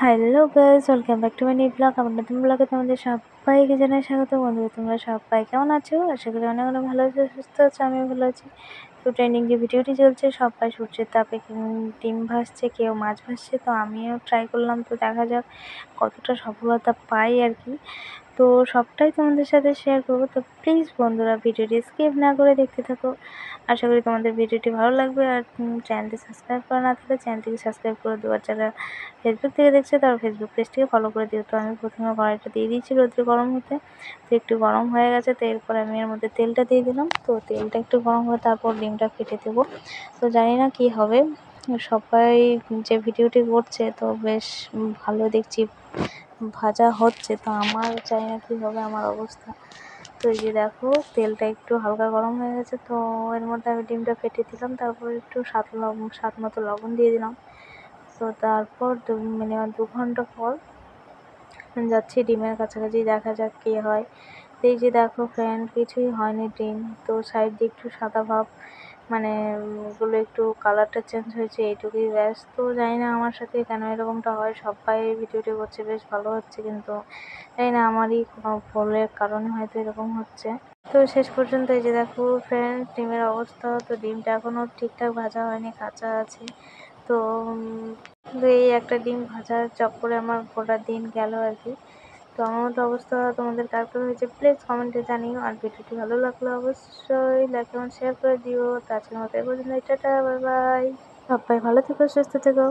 Hello guys, welcome back to my new blog. আমার নতুন ব্লগে তোমাদের সবাইকে জানাই স্বাগত। বন্ধুরা, তোমরা সবাই কেমন আছো? আশা করি অনেক অনেক ভালো আছো, সুস্থ আছো। আমিও ভালো আছি। তো ট্রেন্ডিং যে ভিডিওটি চলছে, সবাই সূর্যের তাপে ডিম ভাজছে, কেউ মাছ ভাজছে। তো আমিও ট্রাই করলাম, তো দেখা যাক কতটা সফলতা পাই আর কি। তো সবটাই তোমাদের সাথে শেয়ার করবো। তো প্লিজ বন্ধুরা, ভিডিওটি স্কিপ না করে দেখতে থাকো। আশা করি তোমাদের ভিডিওটি ভালো লাগবে। আর চ্যানেলটি সাবস্ক্রাইব করা না থাকলে চ্যানেলটিকে সাবস্ক্রাইব করে দেবো। আর যারা ফেসবুক থেকে দেখছে তারা ফেসবুক পেজটিকে ফলো করে দিও। তো আমি প্রথমে কড়াইটা দিয়ে দিয়েছি রোদ্রে গরম হতে। তো একটু গরম হয়ে গেছে, তো এরপর আমি এর মধ্যে তেলটা দিয়ে দিলাম। তো তেলটা একটু গরম হয়ে তারপর ডিমটা ফেটে দেবো। তো জানি না কি হবে, সবাই যে ভিডিওটি করছে তো বেশ ভালো দেখছি ভাজা হচ্ছে। তো আমার জানি না কী হবে আমার অবস্থা। তো এই যে দেখো, তেলটা একটু হালকা গরম হয়ে গেছে। তো এর মধ্যে আমি ডিমটা ফেটে দিলাম, তারপর একটু স্বাদ মতো লবণ দিয়ে দিলাম। তো তারপর মিনিমাম 2 ঘন্টা পর যাচ্ছি ডিমের কাছাকাছি, দেখা যাক কী হয়। তো এই যে দেখো ফ্রেন্ড, কিছুই হয়নি ডিম। তো সাইড দিয়ে একটু সাদা ভাব, মানে ওগুলো একটু কালারটা চেঞ্জ হয়েছে, এইটুকুই ব্যাস। তো জানি না আমার সাথে কেন এরকমটা হয়, সবাই ভিডিওটি করছে বেশ ভালো হচ্ছে, কিন্তু জানি না আমারই কোনো ভুলের কারণে হয়তো এরকম হচ্ছে। তো শেষ পর্যন্ত এই যে দেখো ফ্রেন্ড, ডিমের অবস্থা। তো ডিমটা এখনও ঠিকঠাক ভাজা হয়নি, কাঁচা আছে। তো এই একটা ডিম ভাজার চক্করে আমার গোটা দিন গেল আর কি। তো আমার মতো অবস্থা তোমাদের কার কার হয়েছে প্লিজ কমেন্টে জানিও। আর ভিডিওটি ভালো লাগলে অবশ্যই লাইক এবং শেয়ার করে দিও। তো আজকের মতো এই পর্যন্ত, টাটা, বাই বাই। সবাই ভালো থেকো, সুস্থ থেকো।